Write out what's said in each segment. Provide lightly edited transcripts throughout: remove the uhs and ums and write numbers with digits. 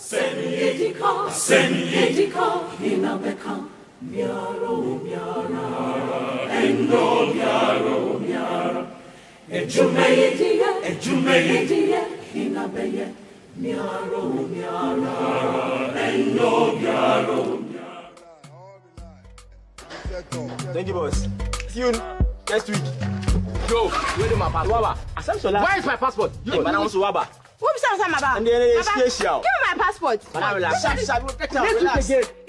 Seniedika, inabeka, miaro, endo, miaro, ejumeyidia, inabeye, miaro, endo, miaro. Thank you, boss. See you next week. Yo, where is my passport? Where is my passport? Yo, man, I want to Waba. Who's Maba? And then it's special. Give me my passport.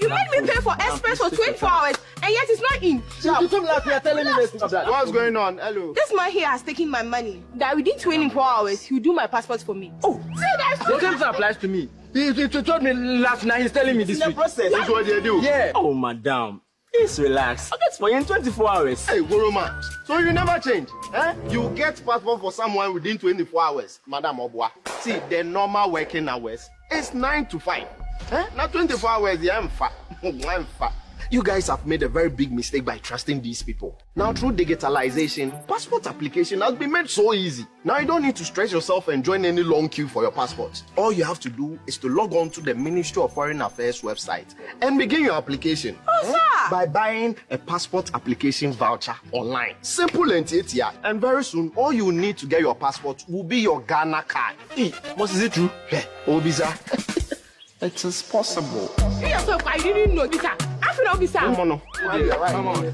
You made me pay for express for 24 hours, and yet it's not in. You told me that you are telling me this. What's going on? Hello. This man here has taken my money. That within 24 hours, he'll do my passport for me. Oh, the same thing applies to me. He told me last night. He's telling me this week. Process. That's what they do. Yeah. Oh, madam. Please relax. I'll get for you in 24 hours. Hey, Goroma. So you never change? Eh? You get passport for someone within 24 hours, Madam Obwa. See, the normal working hours is 9 to 5. Eh? Not 24 hours, yeah, I'm fat. You guys have made a very big mistake by trusting these people. Now, through digitalization, passport application has been made so easy. Now, you don't need to stress yourself and join any long queue for your passport. All you have to do is to log on to the Ministry of Foreign Affairs website and begin your application. Sir. By buying a passport application voucher online. Simple and easy. And very soon, all you need to get your passport will be your Ghana card. What is it true? Yeah, Obisa. It is possible. I didn't know this. I feel officer. Come on. Come on.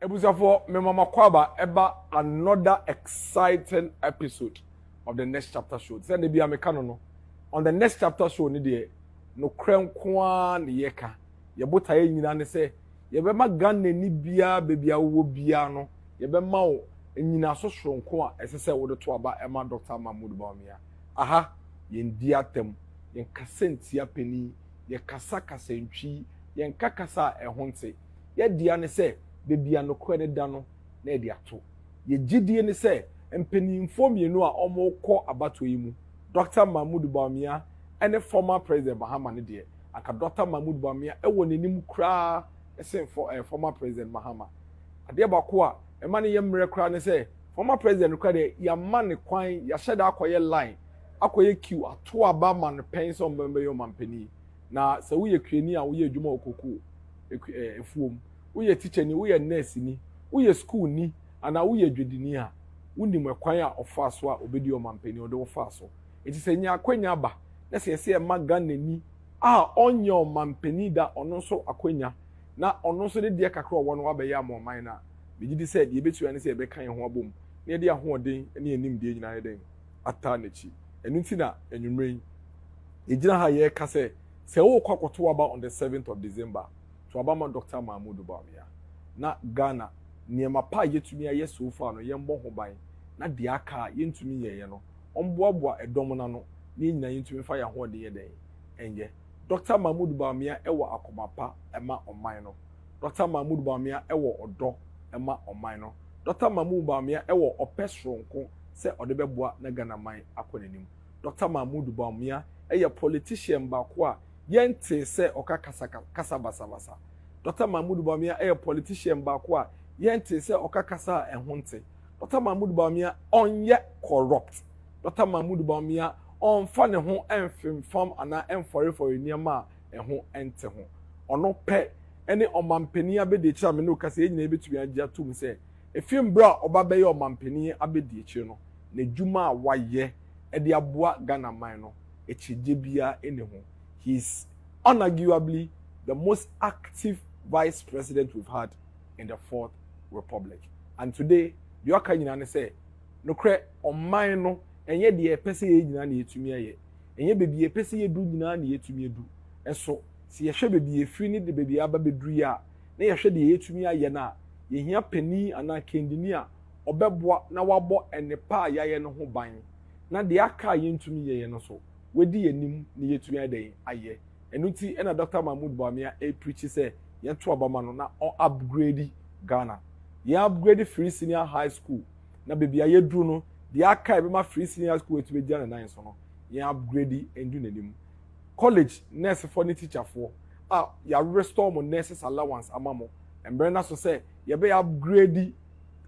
Ebusafo, me mama kwaba eba another exciting episode of the next chapter show. Say na bia me ka no. On the next chapter show ni de no kran kwa ne yeka. Ye botaye nyina ne se ye be ma Ghana ni bia bebia wo bia no ye be ma wo nyina so soronko a ese se wo de to aba ema Dr. Mahmoud Bawumia. Aha, ye ndi atem, ye kasentia peni, ye kasa ntwi, ye nkakasa ehonte. Ye dia ne se bebia no kɔ ne da no na e de ato. Ye gidie ne se mpanimfo mienu a omo kɔ abato yi mu. Dr. Mahmoud Bawumia and former President Mahama ne de. Aka Dr. Mahmoud Bawumia e wɔ nenim kra esen for former President Mahama. Ade ba ko a e ma ne yemre kra ne se former President kra de ya ma ne kwan ya hyeda akoye line akoye queue ato aba ma ne pension mbembe yo mampani na se wo ye kreni a wo ye adwuma okoku efuom wo ye teacher ni wo ye nurse ni wo ye school ni ana wo ye dwedini a wonim ekwan a ofa so a obedi o mampani o de wo fa so enti se nya akwanya ba na se se ma Ghana ni a onye o mampani da ono so akwanya na ono so de de kakra wo no abaye amoman na begidi said ye betu ane se ye be kan ho abom na de ahoden ne anim de nyina den ata na chi enu nti na enwumren ejina ha ye ka se wo kwakoto aba on the 7th of December to aba man Dr. Mahmoud Bawumia na Ghana niema pa yetumi aye so far no ye mbɔ ho ban na de aka yentumi ye no omboaboa edom na no ne nyina yentumi fa ya ho de ye den enye Dr. Mahmoud Bawumia ewo akomapa ema oman no Dr. Mahmoud Bawumia ewo odo ema oman no Dr. Mahmoud Bawumia ewo opesronko se ode beboa na Ghana man akonenim Dr. Mahmoud Bawumia eye politician ba ko a yente se oka kasa basa Dr. Mahmoud Bawumia eye politician ba ko a yente se oka kasa ehonte Dr. Mahmoud Bawumia onye corrupt Dr. Mahmoud Bawumia on fa ne ho enfimfam ana enfore for niam eho ente ho ono pe ene omampani abedi kira me no kasa enyina ebetumi agya tum se efim bra oba be ye omampani abedi kira no na djuma waye e de aboa Ghana man no echije bia ene ho. He is unarguably the most active vice president we've had in the Fourth Republic. And today, the aka nyina ne say no kre oman no enye de epese ye nyina na yetumi aye. Enye bebi epese ye du nyina na yetumi edu. Enso si yehwe bebi efiri ni de bebi aba bedru ya na yehwe de yetumi aye na yehia pani ana kendini a obeboa na wabo enepa yaye no ho ban. Na de aka yentumi ye no so wedi enim na yetumi aden aye. Enuti ena Dr. Mahmoud Bawumia preach say yento abama no na upgrade Ghana. Ye upgrade free senior high school na bebi aye dru no de aka be ma free senior school wetu be Ghana 9 so no ye upgrade endu nanim. College nurse for ni teacher for ya restore mo nurses allowance amamo embre na so say ye be upgrade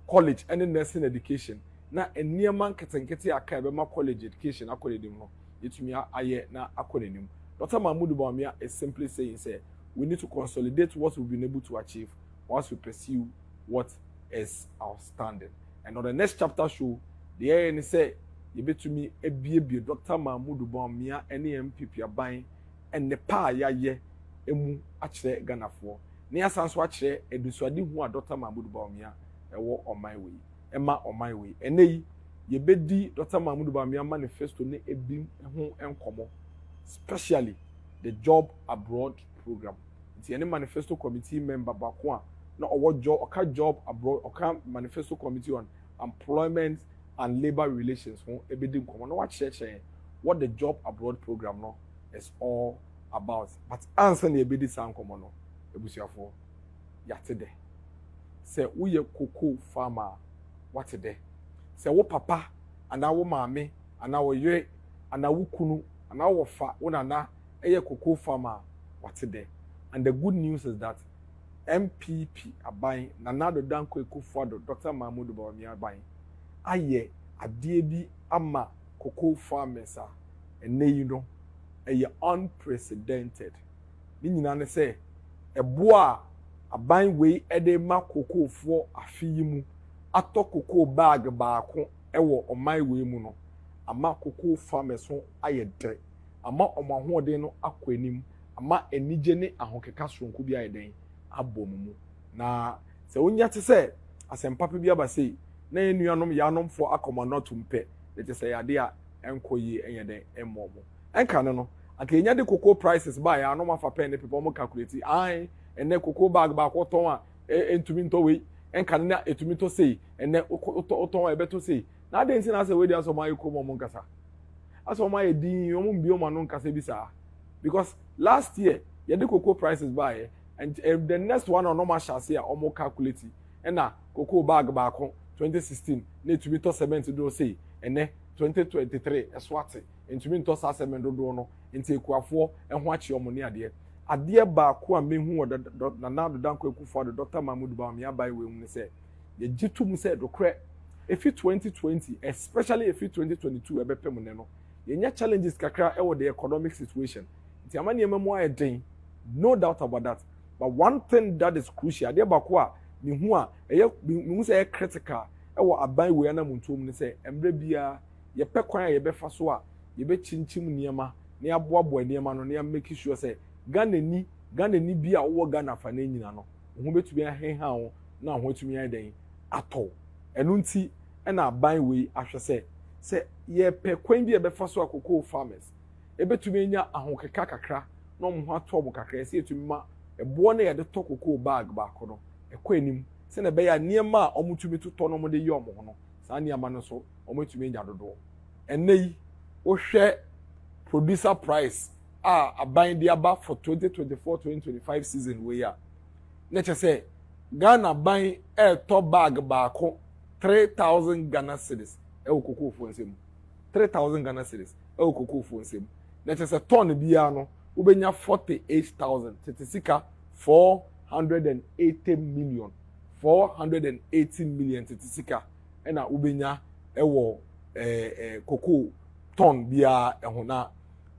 college and nursing education na nneɛma nketenkete aka ɛbɛma college education akɔ n'anim no yɛtumi ayɛ na akɔ n'anim. Dr. Mahmoud Bawumia is simply saying say we need to consolidate what we've been able to achieve whilst we pursue what is outstanding. And on the next chapter show, the AN say you bet to me a baby Dr. Mahmoud Bawumia any MPP are buying and the pa ya ye emu actually Ghana for. Near sans watch a dissuadi who Dr. Mahmoud Bawumia a war on my way. Emma on my way. And nay, ye bedi Dr. Mahmoud Bawumia manifesto ne a beam home and common, especially the job abroad program. It's any manifesto committee member bakwa no what job or job abroad or manifesto committee on employment and labor relations won ebedin komo no watch what the job abroad program no is all about. But answer na ebedi san komo no ebusuafo yate de say wo ye cocoa farmer what de say wo papa ana wo maame ana wo yere ana wo kunu ana wo fa wo nana eye cocoa farmer what de. And the good news is that MPP are buying Nanado Danko Ekufuado, Dr. Mahmoud Bawumia buying. Aye, adiebi ama cocoa farmers are, and you know, unprecedented. Meaning, say, a bois a buying way edema cocoa for a fimu, ato cocoa bag baako, ewo on my way muno. Ama cocoa farmers hon aye dre. Ama oma ho de no akwanim. Ama enije ne ahokeka sonko bia eden abom na se wonya te se asempapa bia ba sei na enuanom yanom fo akomano tumpe te se yade a enkoyi enyeden emmomo enka no akenya de cocoa prices ba ya anom afa pen ne people mo calculate ai ene cocoa bag ba ko ton a entumi nto we enka na etumi to sei ene oton e beto sei na de nti na se we dia so ma yiko mo nkasa aso ma edin yo mo mbio ma no nkasa bi sa. Because last year, you had cocoa prices by and the next one on normal shall say almost calculating. And now cocoa bag back 2016 need to be to 70 do say and then 2023 a swat and to be to 7 do no into Quafo and watch your money there. A dear back who and me who the now the Danko for the Dr. Mahmoud Bawumia by when say the G2 said the crack if you 2020, especially if you 2022 a better moneno. Your challenges kakra ewo the economic situation. It's a money no doubt about that. But one thing that is crucial, there bakwa ni huwa mi say critical ewo aban we na muntum ni say embre bia ye pe kwan ye be fa so a ye be chinchim niema na aboabo niema no na make sure say Ghana ni bia wo Ghana fa na nyina no ho betumi ahenha wo na ho betumi aden ato enu nti na aban we ahwe say ye pe kwan bi e be fa so akoko farmers ebetumi enya ahokeka kakra no mo ho ato mo kakra se etumi ma ebo na ye de to koko bag ba ko no ekwa enim se na be ya niema a omutumi to no mo de ye omo no sa niema no so omutumi nya dodo enei wo hwe producer price aban de aba for 2024-2025 season we ya na che se Ghana ban to bag ba ko 3,000 Ghana cedis ewo koko fo nsem 3,000 Ghana cedis ewo koko fo nsem na che se ton bia no ubenya 48,000 tetisika 480 million tetisika ena ubenya ewo koko ton bia ehona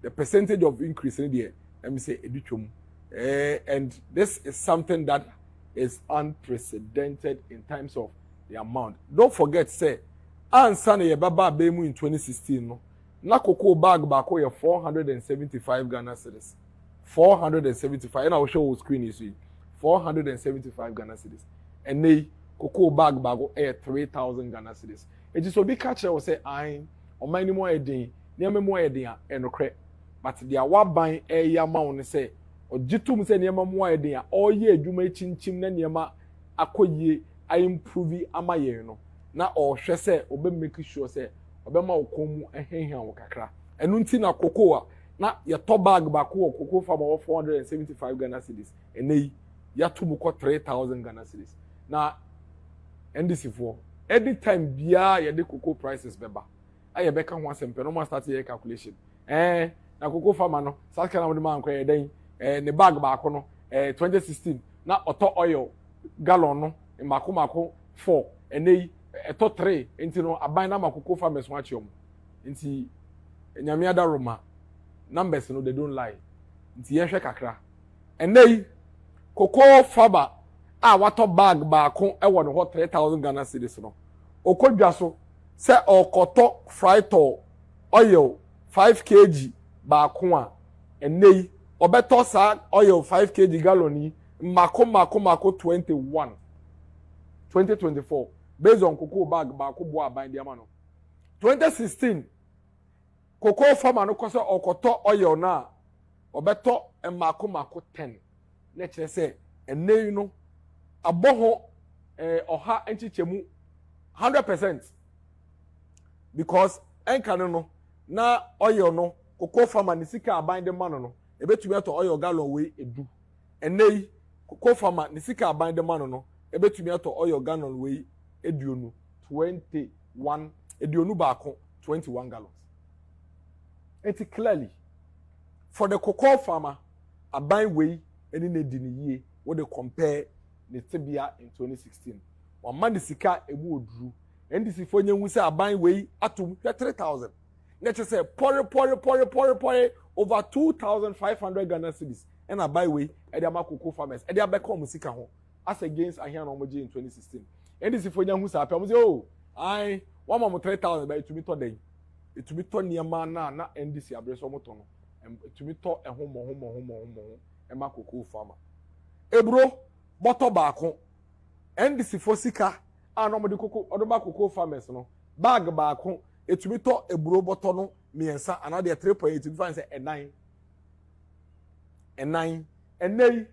the percentage of increase in there let me say edutwom and this is something that is unprecedented in terms of the amount. Don't forget say ansa na ye baba abemu in 2016 no na cocoa bag ba ko ye 475 Ghana cedis 475 and I will show screen you see 475 Ghana cedis and nay cocoa bag ba go 3,000 Ghana cedis it is obi catch will say I o many more edin near me more edin enokre but the awaban ya ma won say o jitum say near more edin all ye adwuma chinchim na near akoyie I improve amaye no na o hwe say obe make sure say obe ma okomu ehenhan wo kakra enu nti na cocoa na ye to bag ba ko cocoa farm 475 Ghana cedis enei ya to mu ko 3,000 Ghana cedis na ndc for anytime bia ye de cocoa prices beba aye be ka ho asempe no ma start ye calculation na cocoa farm no South Carolina mo man ko ye den ne bag ba ko no 2016 na auto oil gallon no mako 4 enei eto 3 nti no aban na makoko farmers wa chiom nti nyame ada roma numbers no they don't lie nti ye hwe kakra enei koko farmer a wato bag baako e wo no 3000 Ghana cedis no okodwa so se okoto frito oil 5 kg baako a enei obeto sa oil 5 kg gallon yi mako 2024 based on cocoa bag baako bo aban dia ma no 2016 cocoa farmer no koso okoto oil na obeto mako 10 na kire se enei no aboho oha enchichemu 100% because enkane no na oil no cocoa farmer ni sika aban de ma no ebetumi ato oil gallon we edu enei cocoa farmer ni sika aban de ma no ebetumi ato oil gallon we eduonu 21 eduonu baako 21 gallons. It's clearly for the cocoa farmer aban we eni na di ni yie what they compare the tibia in 2016 one man the sika ebu oduru ndc for nyenwu say aban we atom 3000 let us say pour over 2500 Ghana cedis and aban we e dey cocoa farmers e dey abeka mu sika ho as against ahia na omoje in 2016 ndc for nyenwu say apem say oh I one more 3000 by to me to den it to be to niama na ndc abreso moto no to me to ehomo e ma cocoa farmer ebro bottle baako ndc for sika no mo de cocoa odoba cocoa farmers no bag baako etumi to ebro bottle no miensa ana de 3.8 bi fan say enai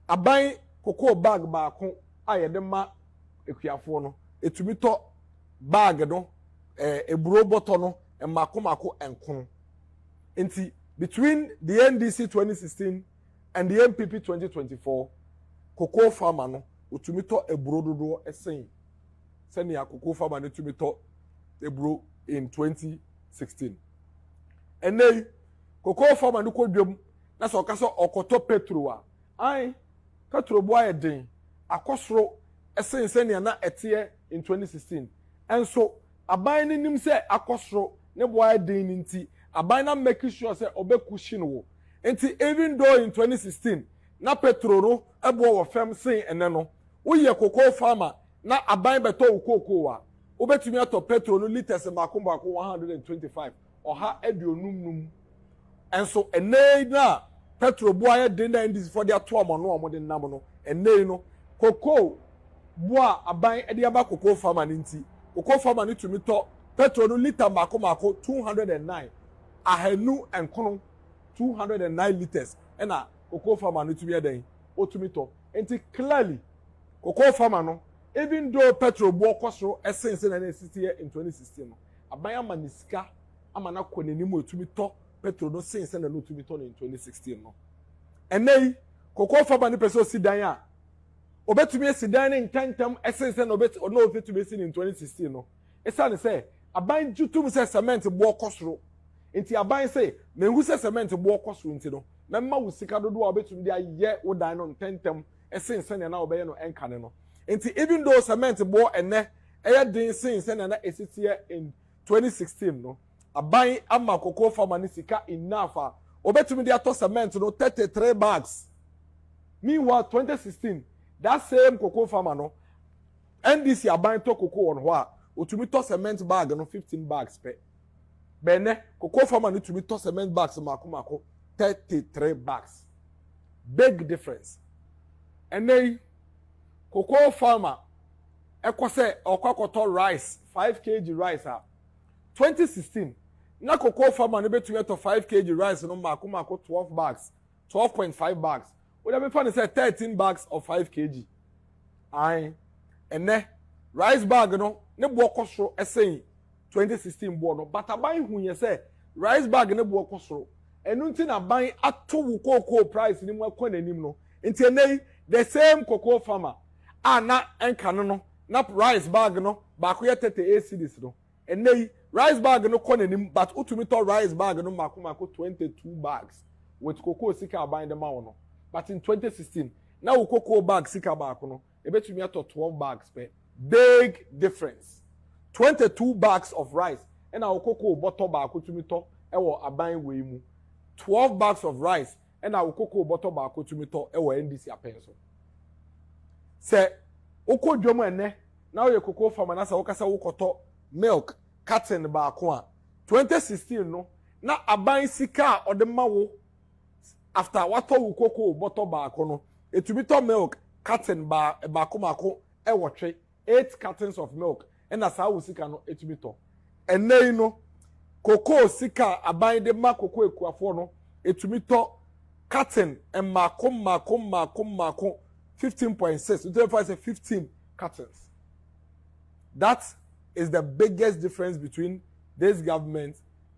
aban cocoa bag baako aye de ma ekuafo no etumi to bag no ebro bottle no mako enkon enti between the NDC 2016 and the MPP 2024 cocoa farmer no otumi to ebro dodo esen sene ya cocoa farmer no tumi to ebro in 2016 enei cocoa farmer no kodwam na so kaso okoto petro a ai petro bo aye den akosoro esen sene na etie in 2016 enso aban ni nim se akosoro ne bo aye den nti aban na make sure say obekushi no enti even though in 2016 na petro no ebo wo fam sen ene no woye cocoa farmer na aban beto cocoa a obetumi ato petro no liters mako 125 oha aduonum enso ene na petro bo aye den na ndis for their to amo no omo de nam no ene no cocoa bo aban e de aba cocoa farmer nti cocoa farmer ni tumi to petro no liter mako 209 ahanu enkono 209 liters ena cocoa farmer no tumi eden otumi to enti clearly cocoa farmer no even though petrol bo kosoro essence na city in 2016 no abanya manisika amana konenimu otumi to petrol no sense na no otumi to in 2016 no enei cocoa farmer ni person sidan a obetumi sidan ne ntantam essence na obetumi sin in 2016 no esa ne say aban jutum say cement bo kosoro enti aban say mengu say cement bo kosoro enti no memma wo sika dodo a obetumi dia ye wo dan no ntantam essence na obeye no enkane no enti even though cement bo ene eye din sense na esitie in 2016 no aban ama cocoa farmer ni sika enough a obetumi dia to cement no 33 bags meanwhile 2016 that same cocoa farmer no NDC aban to cocoa on ho a otumi to cement bag no 15 bags pe bene cocoa farmer ni tumi to cement bags mako 33 bags big difference enei cocoa farmer ekose okwakoto rice 5 kg rice a 2016 na cocoa farmer no betumi to 5 kg rice no mako 12 bags 12.5 bags we dey find say 13 bags of 5 kg ai ene rice bag no ne bo kosoro esen 2016 bo no but aban hunye say rice bag ne bo kosoro enu nti na ban ato wo cocoa price ni mu akonanim no nti enei the same cocoa farmer na enkano no na rice bag no ba ko ye 38 cedis no enei rice bag no konanim but utumi to rice bag no mako 22 bags with cocoa sika aban de ma wo no but in 2016 na wo cocoa bag sika ba ko no ebetumi ato 12 bags pe big difference 22 bags of rice and our cocoa bottle back to me to ewo aban we mu 12 bags of rice and our cocoa bottle back to me to ewo NDC apenso say oko dwom ene now your cocoa farmer na say wokasa wokoto milk carton back one 2016 no na aban sika odema wo after wato wo cocoa bottle back no etumi to milk carton ba mako ewo twe 8 cartons of milk and as how sika no etumi to ene no cocoa sika aban de ma cocoa ekuafo no etumi to carton and mako 15.6 so therefore I say 15 cartons. That is the biggest difference between this government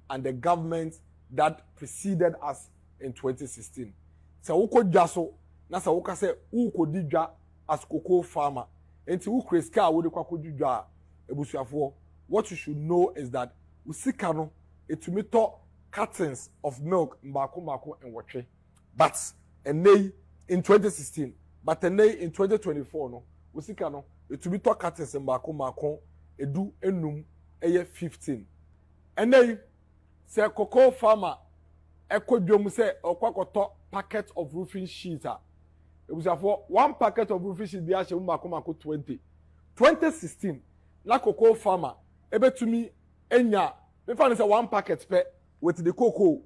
and the government that preceded us in 2016. So uko jaso na sa uka say uko didwa as cocoa farmer enti ukreska wo de kwako didwa ebusuafo. What you should know is that usika no etumi to cartons of milk mbako and watwe, but enei in 2016 but enei in 2024 no usika no etumi to cartons mbako edu enum eye 15 enei say cocoa farmer ekodwom say okwakoto packet of roofing sheet ebusuafo one packet of roofing sheet bi a hye mbako 2016 na cocoa farmer ebetumi enya me find say one packet pe with the cocoa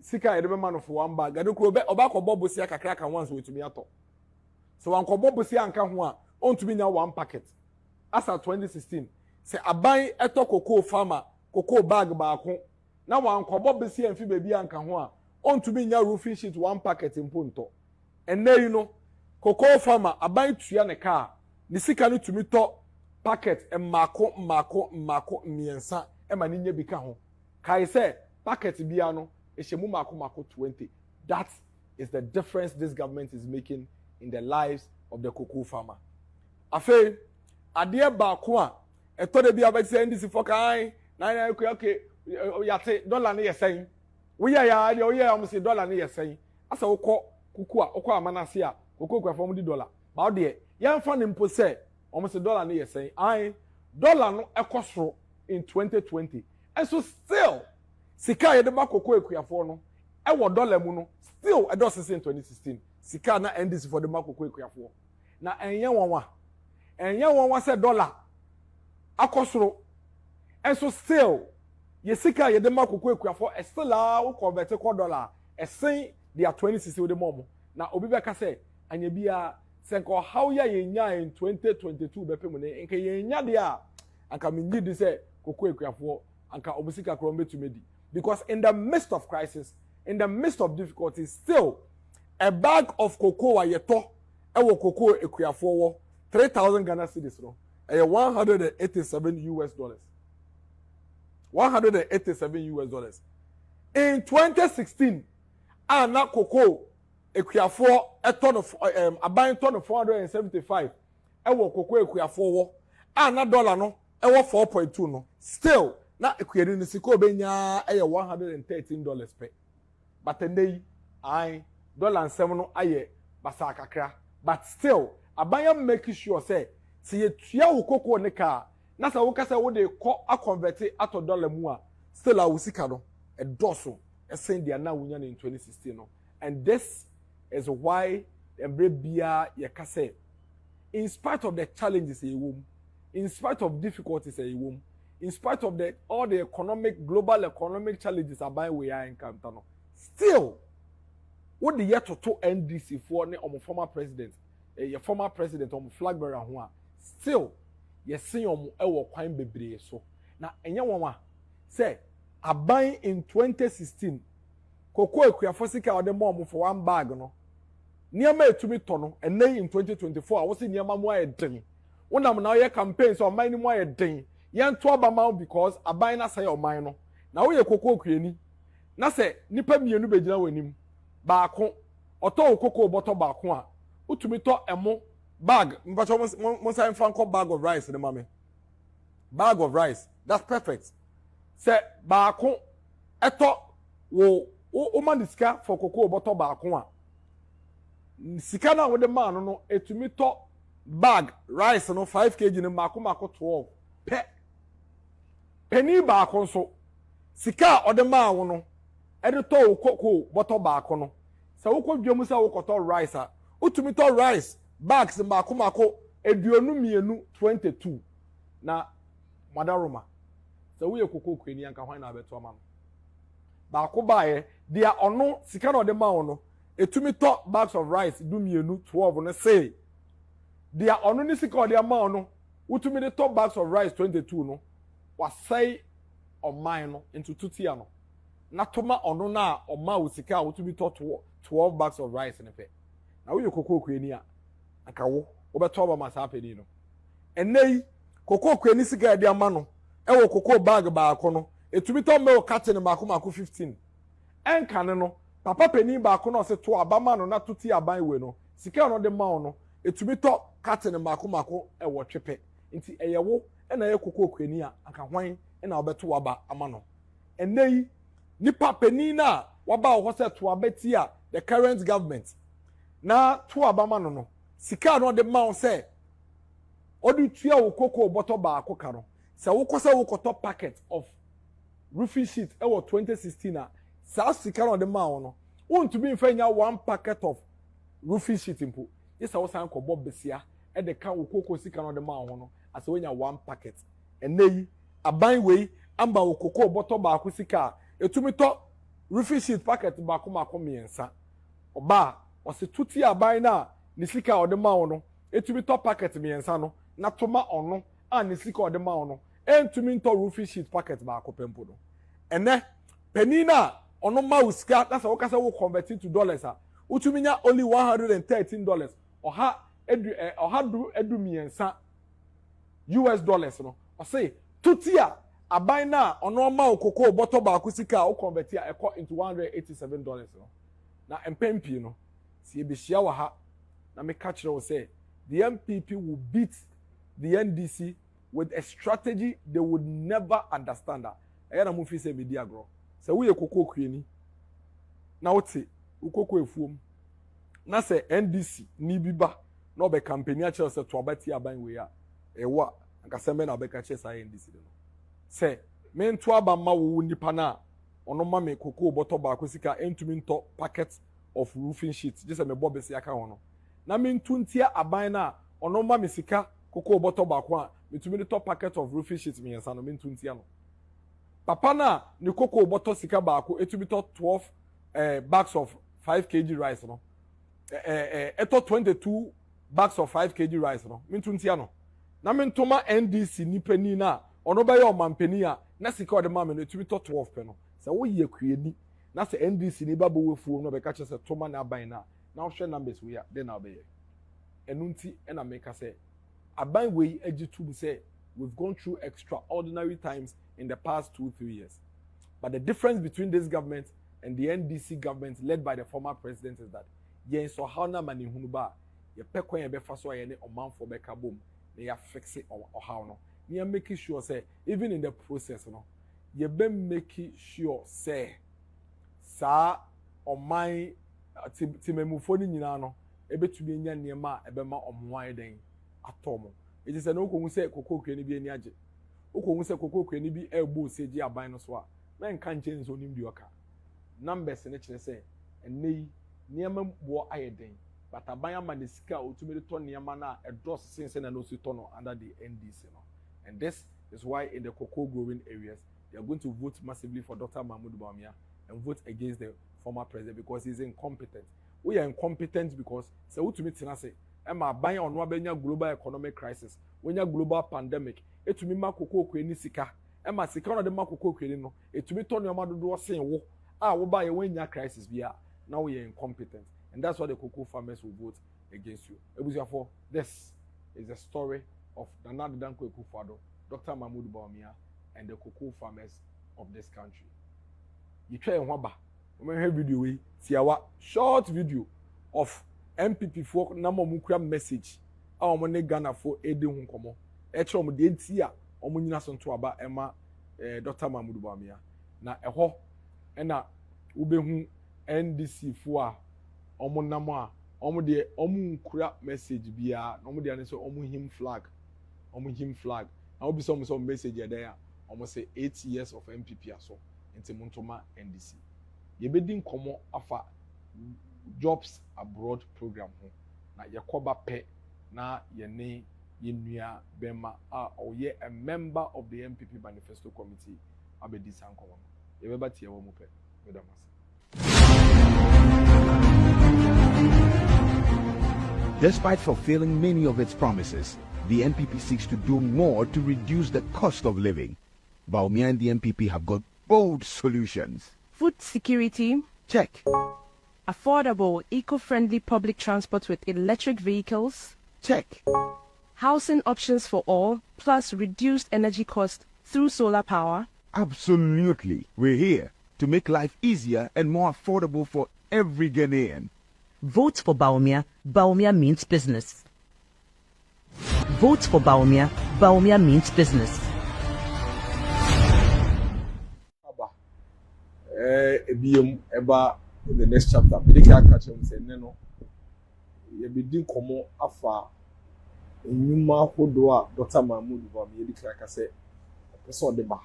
sika edebe man of one bag ade ko oba ko bobosi akakra kan once wetumi ato so wan ko bobosi anka ho a ontumi nya one packet as at 2016 say aban eto cocoa farmer cocoa bag baako na wan ko bobosi amfi bebi anka ho a ontumi nya roofing sheet one packet imponto enei no cocoa farmer aban tua ne car ni sika no tumi to packet mako miensa ema ni nya bi ka ho kai say packet bia no ehemu mako 20. That is the difference this government is making in the lives of the cocoa farmer. Afe ade baako a eto de bia be say ndisi for kai na okay yate dollar na yesen wo ya de wo ya am say dollar na yesen asa wo kuku a wo amanase a cocoa kwafom di dollar ba wo de yemfa ne mpo say almost $1 na yesen dollar no ekosoro in 2020 and so still sika yede ba cocoa ekuafo no ewo dollar mu no still edos in 2016 sika na NDC for the cocoa ekuafo na enye wonwa say dollar akosoro and so still ye sika yede ma cocoa ekuafo still a convert ko dollar esen dia 2016 we de momo na obi be ka say anya bia senko how ya yenya in 2022 be pemu ne nke yenya dia anka me need say cocoa ekuafo anka obusika kro betumedi because in the midst of crisis, in the midst of difficulties, still a bag of cocoa yeto ewo cocoa ekuafo wo 3,000 Ghana cedis no $187. $187. In 2016 na cocoa ekuafo a ton of aban ton of 475 ewo cocoa ekuafo wo na dollar no ewo 4.2 no still na ekweri ni siko benya $113 pe but today $7 no aye basa kakra but still abanya make sure say ye tua wo cocoa ne ka na sa wo kasa wo de ko a convert ato dollar mu a still a wo sika no edoso esen dia na wonya in 2016 no and this is why embre bia ye kasa in spite of the challenges in spite of difficulties in spite of all the global economic challenges about we are encounter no still what the yet to NDC for ne former president your former president flag bearer ho a still ye see ewo kwan bebre so na enye won say aban in 2016 cocoa ekuafo sika ode mo for one bag no niam etumi to no ene in 2024 a wo se niam mo ayeden wonam na ye campaign so man ni mo ayeden yen to abama because aban na say oman no na wo ye cocoa kuani na say nipa mienu begina wanim baako oto cocoa bottle baako a utumi to emo bag mpacho mo say fanko bag of rice ne mame bag of rice that's perfect say baako eto wo man diska for cocoa bottle baako a sika na wo de man no etumi to bag rice no 5 kg ne mako 12 pe penny baako nso sika ode ma wo no ede to wo koko bottle baako no se wo kodwam se wo koto rice a utumi to rice bags baako mako eduonu mienu 22 na madaroma se wo ye koko kwani anka hwan na abeto ama no baako baaye dia ono sika na ode ma wo no etumi to bags of rice du mienu 12 no say dia ono ni sika ode ma wo no utumi de to bags of rice 22 no wasai oman no into tutia no na toma ono na oma usika utumi to 12 bags of rice ne pe na wo ye koko kwani a aka wo obeto ba masa pedi no enei koko kwani sika de ama no e wo koko bag baako no etumi to me o carton baako mako 15 enka ne no papa peni baako no se to abama no na tuti aban we no sika no de ma no etumi to carton baako mako e wo twepe nti eyewo na ye koko kwani a aka hwan na obeto waba ama no enei nipa peni na waba wo se to abeti a the current government na to abama no sika no de ma se odi tua wo koko bottle baako ka no se wo kosa wo koto packet of roofing sheet e wo 2016 a sa sika no de ma wo no won't be fanya one packet of roofing sheet impo yes wo san ko bob besia e de ka wo koko sika no de ma wo no as wenya one packet enei aban wei amba wo koko bottle baako sika etumi to roofing sheet packet baako mako miensa oba wose tuti aban na ni sika o de ma wo no etumi to packet miensa no na toma ono a ni sika o de ma wo no entumi to roofing sheet packet baako pempo no ene penina ono ma usika that's what kasa wo convert to dollars a utumi nya only $113 oha edu miensa US dollars no o say tutia aban na ono ma okoko bottle baako sika o convert a eko into $187 no na empempi no si ebehia wa ha na me catch you say the MPP will beat the NDC with a strategy they would never understand that na mo fi say media gro say we ye koko kwani na wote ukoko efuom na say NDC ni biba na obe campaign a che say to abati aban we a ewa anka sembe na obe ka che say NDC no say me nto aba ma wo nipa na ono ma me koko bottle baako sika entumi nto packet of roofing sheets just me bob esi aka hono na me ntuntia aban na ono ma me sika koko bottle baako a metumi de top packet of roofing sheets me yansa no me ntuntia no papa na ni koko bottle sika baako etumi to 12 bags of 5 kg rice no eto 22 bags of 5 kg rice no me ntuntia no na me ntoma NDC nipani na ono ba ye omampani a na sika ode ma me no etumi to 12 pe no se wo ye kuani na se NDC ni ba bo wefuo no be ka che se toma na aban na hwe numbers we a den na be ye enunti na make say aban we agitu say we've gone through extraordinary times in the past 2-3 years, but the difference between this government and the NDC government led by the former president is that yen so how na mani hunu ba ye pekwan ye be fa so ye ne omanfo be ka bom na ya fix it or how no na make sure say even in the process no ye be make sure say sa oman timemufo ni nyina no ebetumi enya niema ebema omwan den atomo it is an okohu say koko kwani bi ani age okohu say koko kwani bi egbo seji aban no so a na nka nche nso nim di oka numbers ne kire say enei niema bo ayeden but aban ama ne sika otumi to niema na edros sense na no si to no under the NDC no, and this is why in the cocoa growing areas they are going to vote massively for Dr. Mahmoud Bawumia and vote against the former president because he's incompetent. We are incompetent because say what to me tina say Emma buy on wa benya global economic crisis, when ya global pandemic, etumi makoko kwani sika. Emma sika no de makoko kwani no, etumi to no amadodo sen wo. Wo buy when ya crisis bia. Now we are incompetent. And that's why the cocoa farmers will vote against you. Therefore, this is the story of Nana Danko Akufo-Addo, Dr. Mahmoud Bawumia, and the cocoa farmers of this country. You try and waba. We have video we see our short video of MPP for number mukra message. Our money Ghana for Ede Hunkomo. Echo de ntia omo nyina so nto aba ema Dr. Mahmoud Bawumia. Na eho na ubehu NDC fo a omo namo a omo de omo nkura message bia na omo de ane so omo him flag. Na obi so message e dey a almost say 8 years of MPP aso into Montoma NDC. Ye bedin komo afa jobs abroad program ho. Na yakoba pe na yene yenua bema or ye a member of the MPP manifesto committee abedi sankomo. Ye beba tie wo mu pe. Despite fulfilling many of its promises, the NPP seeks to do more to reduce the cost of living. Baumia and the NPP have got bold solutions. Food security. Check. Affordable, eco-friendly public transport with electric vehicles. Check. Housing options for all, plus reduced energy cost through solar power. Absolutely. We're here to make life easier and more affordable for every Ghanaian. Vote for Baumia. Baumia means business. Vote for Baumia. Baumia means business. Eba in the next chapter. Medical catch him say no. Ye bidin komo afa enyuma hodo a Dr. Mahmoud ba me medical ka say person de ba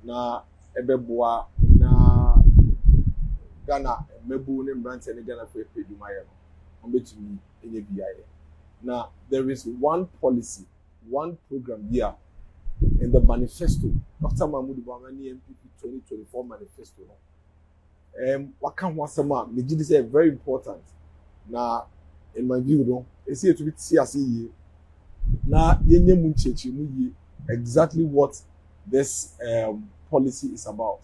na ebeboa na Ghana mebu ne mbrante ne Ghana for peduma ye no betumi enye biaye. Now there is one policy, one program here in the manifesto, Dr. Mahmoud Bawumia MPP 2024 manifesto. What can one say? Me say very important. Now, in my view, no, it's here to be see now yenye munchechi mu exactly what this policy is about.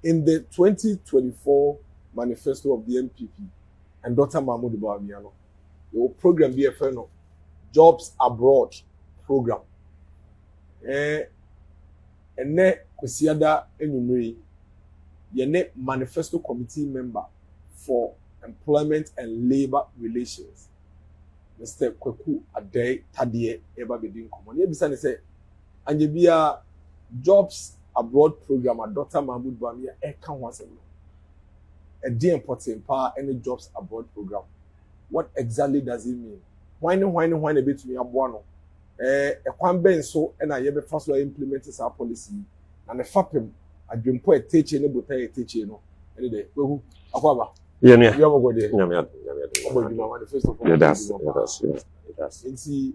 In the 2024 manifesto of the MPP and Dr. Mahmoud Bawumia, your program be a friend Jobs Abroad program. And ne kwesiada enumere yene manifesto committee member for employment and labor relations Mr. Kweku Addo Tadie eba bedin komo ne bisa ne say anye bia Jobs Abroad program at Dr. Mahmoud Bawumia e kan ho asem no e dey important pa any Jobs Abroad program. What exactly does it mean? Why no bit me aboa no ekwan ben so na ye be fa so implement this policy na ne fapem adwempo e teche ne botai e teche no ene de wehu akwaba yeah me you go there nyame manifesto for that's nti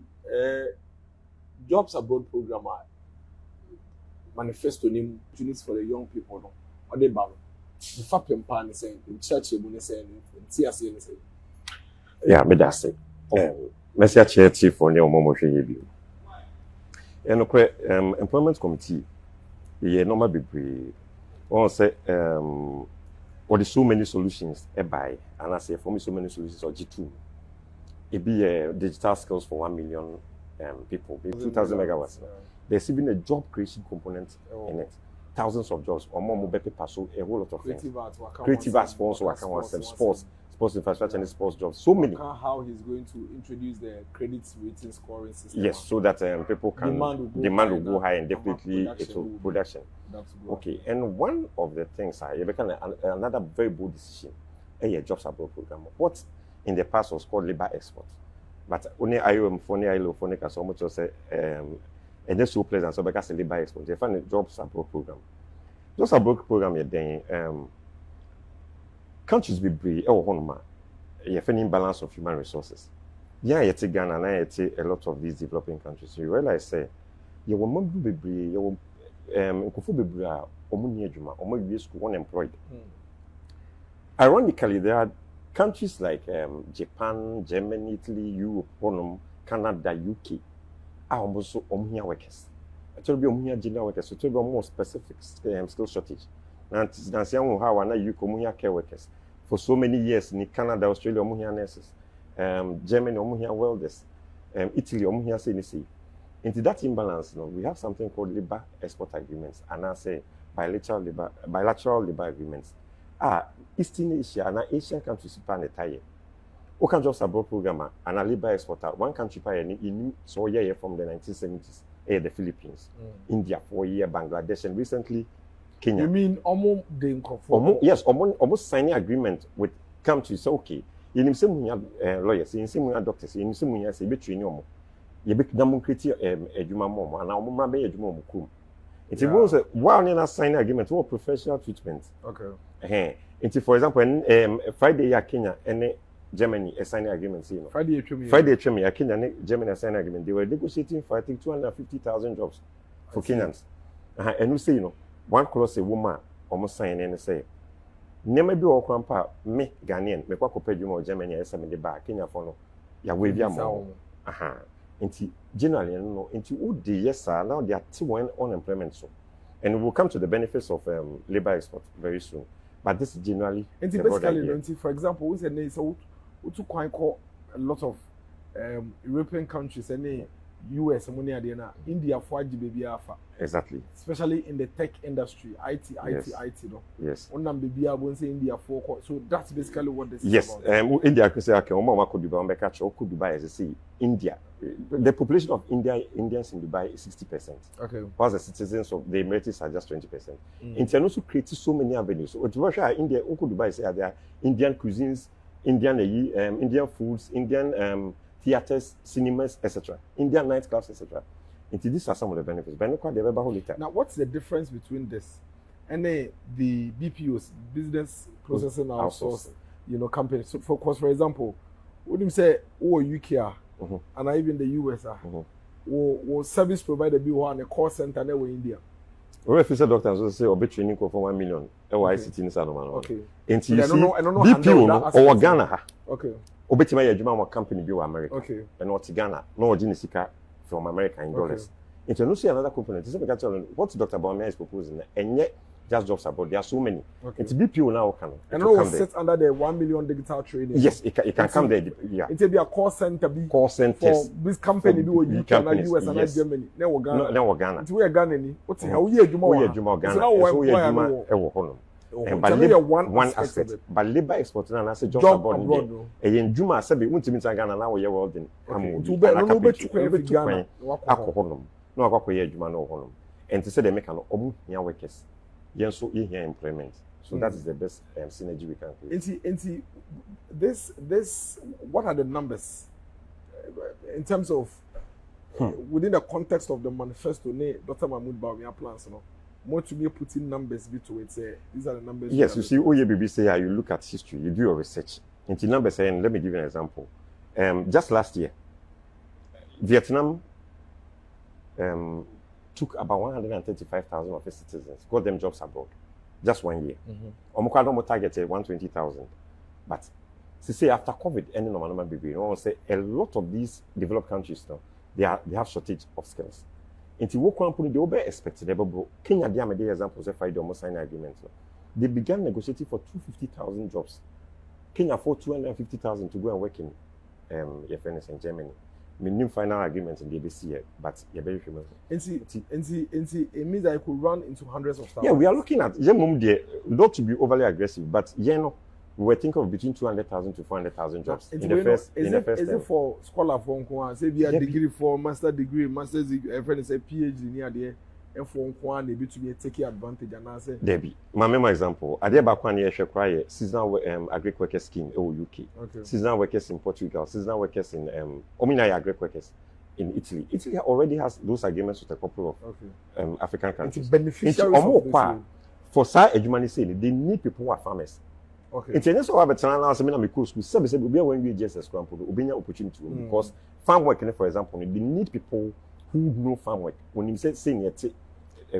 Jobs Abroad program manifesto nim opportunities for the young people no o de ba the fapem pa ne say in church e bu ne say nti ase ne say yeah me that's it Messia Chair Chief for Neo Momo Shebi. And employment committee, ye normal be on say what is so many solutions by and I say for me so many solutions or G2. It be digital skills for 1 million people, 2,000 megawatts. There's even a job creation component in it. Thousands of jobs or more mobile paper, so a whole lot of things. Creative arts for also sports infrastructure and sports jobs. So many. How he's going to introduce the credit rating scoring system. Yes, so that people can demand will go high and definitely production. Okay, and one of the things you become another very bold decision. A Jobs Abroad program. What in the past was called labor export, but only IOM phonic as so much say and that's so pleasant. So because the labor export, they find a Jobs Abroad program. Jobs Abroad program, you're doing countries be brave. Oh, honma, you're finding balance of human resources. Yeah, you take Ghana and I take a lot of these developing countries. You realize, say, you will not be brave. You will be brave. Omu school unemployed. Ironically, there are countries like Japan, Germany, Italy, Europe, Canada, UK. Are almost here workers. Actually, be here general workers. So, to be more specific skill shortage. Now, how are you here care workers for so many years in Canada, Australia, here nurses, Germany, here welders, Italy, here say. Into that imbalance, we have something called labor export agreements, and I say bilateral labor agreements. Eastern Asia and Asian countries pan tie. What can Jobs Abroad program and a labor exporter? One country in so yeah from the 1970s, the Philippines, India 4 year, Bangladesh, and recently Kenya. You mean almost the yes, almost signing agreement with countries. Okay, in some lawyers, in some doctors, in some years, a bit training. You be demonstrating a juma mom and our mama be a juma mukum. It's even say while you sign agreement, what professional treatment. Okay. Into for example, Friday ya Kenya and Germany a signing agreement. You know. Friday ya Kenya and Germany a signing agreement. They were negotiating for I think 250,000 jobs for Kenyans. And you say, you know, one clause a woman almost sign and say, never be all grandpa, me Ghanaian, me kwa kopedjumo Germany a semi back Kenya for no. Ya wave ya mo. Into generally, no, into would yes, sir. Now they are T1 unemployment so, and we'll come to the benefits of labor export very soon. But this is generally. Into basically, for example, we say so. We took quite a lot of European countries and US and India for baby alpha. Exactly. Especially in the tech industry, IT. No. Yes. Baby I won't say India for. So that's basically what this is about. Yes. India could say okay, Oma could Dubai as I say India. The population of Indians in Dubai is 60%. Okay. While the citizens of the Emirates are just 20%. India also created so many avenues. So to Russia, India, Dubai say there are Indian cuisines, Indian foods, Indian theaters, cinemas, etc. Indian nightclubs, etc. And these are some of the benefits. Now, what's the difference between this and the BPOs, business processing outsourcing, companies? So, for example, would you say, UK and even the US or service provider be one a call center in India? Or if you say doctors will say, "Obe training for 1 million." ICT in Sanoman. Okay. And you see, BPO or Ghana. Okay. Obetima yajuma company be America. Okay. And not Ghana. No Jinisika from America in dollars. And you see another component. What Dr. Baumia is proposing, and yet just jobs abroad. There are so many. Okay. It's BPO now can. And it will sit under the 1 million digital training. Yes, it can come there. Yeah. It will be a call center. Call centers. For this company be with UK and US and Germany. Never Ghana. Never Ghana. It's where Ghana. What's it? How you Juma Ghana. So one aspect. But labor export and I say jobs abroad. And Juma said we want to meet Ghana now. We are world no akwa koye adwuma no honom and to say they make an omuhia workers yen so here employment so that is the best synergy we can create. This what are the numbers in terms of within the context of the manifesto Dr. Mahmoud Bawumia plans more to be putting numbers to it say these are the numbers. Yes, you see OYBB say you look at history, you do your research into numbers. And let me give you an example. Just last year Vietnam took about 135,000 of its citizens, got them jobs abroad, just 1 year. Omokwado targeted 120,000, but say after COVID, say a lot of these developed countries now they have shortage of skills. Into what company they over expected, Kenya Diamede examples if I do almost sign agreement. They began negotiating for 250,000 jobs. Kenya for 250,000 to go and work in in Germany. New final agreement in the ABC year, but you're very familiar. It means that it could run into hundreds of thousands. Yeah, we are looking at not to be overly aggressive, but we were thinking of between 200,000 to 400,000 jobs in the first. Is it for scholar for say we degree for master degree, master's degree, friend say PhD near there. And for one, maybe to be taking advantage and I say. Debbie, my member example. I did back 1 year share seasonal agri workers scheme in UK. Okay. Seasonal workers in Portugal. Seasonal workers in agri workers in Italy. Italy already has those agreements with a couple of African countries. It's beneficial. For Sir Ejumani said they need people who are farmers. Okay. It's also have a channel as I school. Some we are when we just scramble. We opportunity because farm work, for example, they need people who know farm work. When you say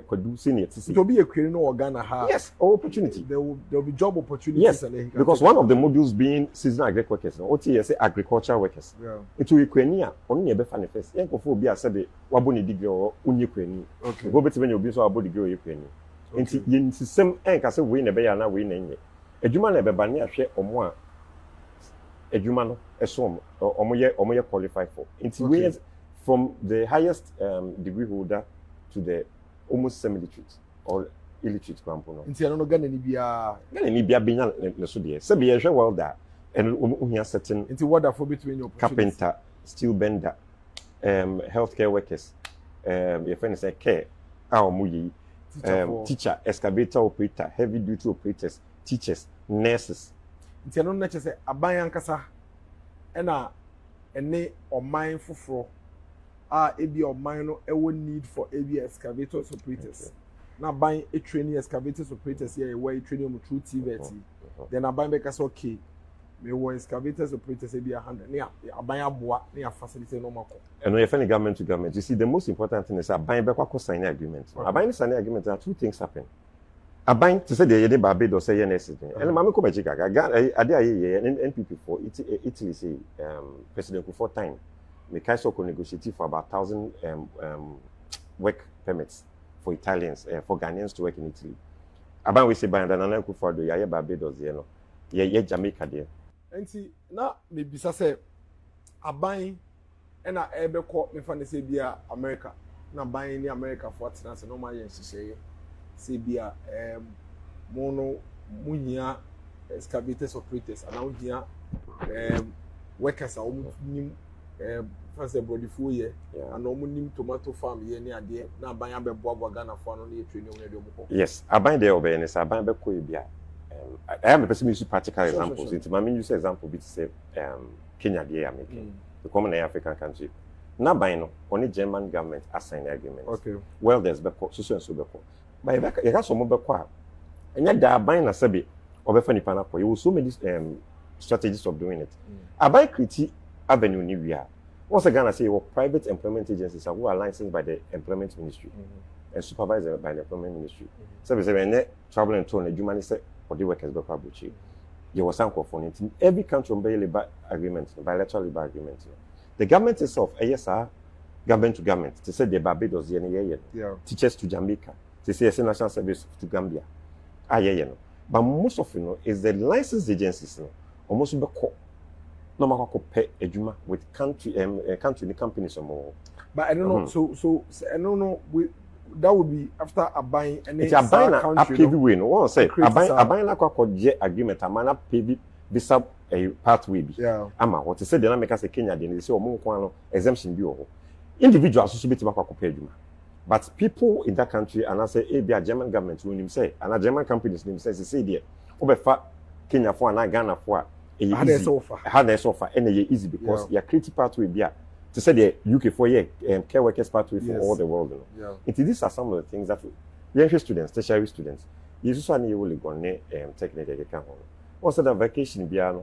could do senior to be a creating Ghana. Yes, opportunity. There will be job opportunities. Yes, because one of the modules being seasonal agri workers, OTS agricultural workers. Yeah. It will Ukraine only a better first. Yanko for be a sabe waboni degree or Ukraine. Okay. Go better when you be so about degree Ukraine. Into yin system and say we never are now we name. A human never bania share or more. A human a sum or more qualified for. Into ways from the highest degree holder to the almost semi-literate or illiterate component. Inti ano Ghana ni bia benya na so de. Se bia hwe welder and uhia certain inti what for between your carpenter, steel bender, healthcare workers, your friend say care, muyi, teacher, excavator operator, heavy duty operators, teachers, nurses. Inti ano na say aban yankasa na ene o mind foforo ebi or minor need for AB excavators operators. na buying a training excavators operators here where training them through TVT. Then I buy make us okay. Me want excavators operators be 100. Near I buy a boa near facility no more. And when you government to government, you see the most important thing is I buy back what signing agreement. I buy signing agreement and two things happen. I buy to say the Barbados say yes. And Mamma Kobachiga, I did NPP for Italy say President for time. Me Kaisoko negotiate for about 1,000 work permits for Italians for Ghanaians to work in Italy. I buy we say by and then for the Yaya Barbados, you know. Yeah, Jamaica there. And see now maybe say I buy and I ever call me from the Sabia America. Now buying the America for what's no my say. Sabia mono munya excavators operators and now here workers are first body full year and no nim tomato farm here near there now buying a bob Ghana for no training. Yes, I buy the awareness, I buy the Koibia. I am a person who practical examples. It's my use example be to say Kenya there making the common African country. Now by no only German government assign agreement. Okay. Well there's beko so and so beko. By you got some beko. And yet they buying a sabi or before nipa you will so many strategies of doing it. I buy critique avenue new year. Once again I say private employment agencies are who are licensed by the employment ministry and supervised by the employment ministry. So we say when travel and tour the human say or the workers beko abuchi. There was some for every country on labor agreement, bilateral labor agreement. The government itself, yes, government to government. They say the Barbados, teachers to Jamaica. They say national service to Gambia. But most of is the licensed agencies. Almost no matter pay a juma with country the companies or more. But I don't know. So I don't know. That would be after a buying and it's a buying a PV win. One say a buying a quack agreement. A man a PV this up a pathway. Yeah. Ama what they say they make us a Kenya. They say omo exemption bi. Individuals also be to make a pay. But people in that country and I say be a German government who him say and a German companies name says they say there. Obefa Kenya for and Ghana for. Had their offer and easy because your creative pathway be to say the UK for care workers pathway for all the world. These are some of the things that young students, tertiary students, you just want to go on technical account. Also the vacation biano,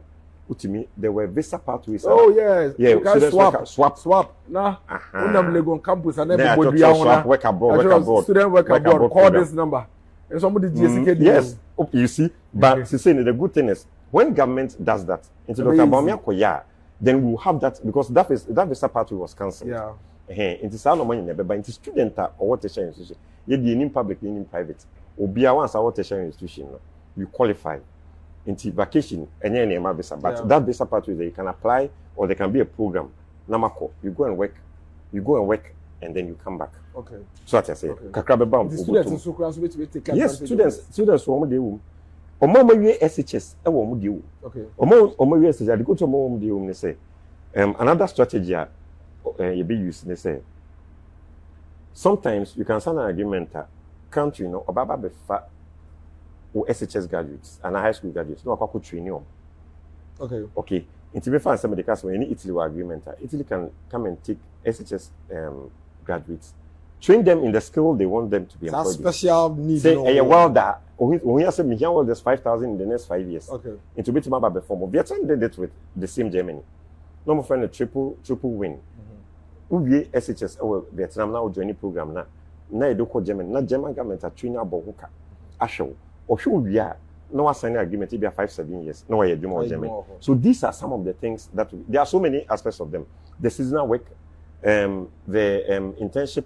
ultimately there were visa pathways. Oh yes, yeah. Swap. Nah, on campus and everybody work abroad. Student work abroad. Call this number. And somebody GSK. Yes, you see, but saying the good thing is when government does that, into Dr. Baumia then we'll have that because that visa pathway was cancelled. Yeah. Into sound money never, but into student or what tertiary institution, you in public, in private, or be a once our tertiary institution, you qualify into vacation and then visa. But that visa pathway that you can apply or there can be a program. Namako, you go and work and then you come back. Okay. So what I say, the students in Sukras which take yes, students who do. Omo we SHS e wo mu di o. Okay. Omo we SHS dey go to omo di o say another strategy you be use they say sometimes you can sign an agreement country no obaba be fa o SHS graduates and high school graduates no akwa training them. Okay. Into be fa some because when Italy agreement Italy can come and take SHS graduates, train them in the skill they want them to be employed. Special needs. Say a welder. When you say me well, there's 5,000 in the next 5 years. Okay. Into bit maba before. Vietnam did it with the same Germany. No more friend a triple win. We SHS Vietnam now joining program na. Na edoko Germany. Na German government are training about hookah. Asho. Or show we are no signing agreement be 5-7 years. No way more Germany. So these are some of the things that there are so many aspects of them. The seasonal work, the internship,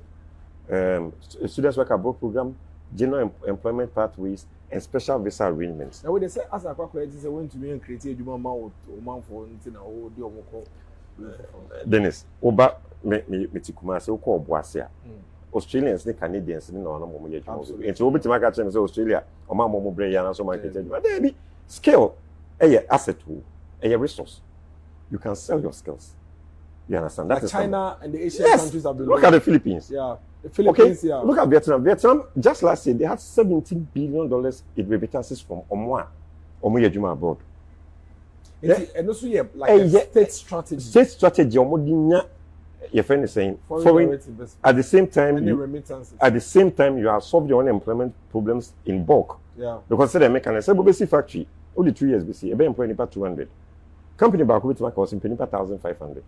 students work abroad program, general employment pathways, and special visa arrangements. Now, when they say as a corporate, they want to be and create a man for anything or do Dennis, Oba me tikuma se ko oboasia. Australians ne Canadians ne no mo ye juma. Enti obi timaka chem say Australia, o ma mo bre ya na so market juma. There be skill, asset tool, resource. You can sell your skills. You understand? That is China and the Asian countries have been. Look at the Philippines. Yeah. The Philippines, okay. Look at Vietnam. Vietnam, just last year, they had $17 billion in remittances from Omoa Yejuma abroad. And also, like a state strategy. State strategy, your friend is saying foreign at the same time at the same time you have solved your unemployment problems in bulk. Yeah. Because say the mechanic say BC factory only 2 years BC e be employ nipa 200. Company back with my cost nipa 1,500.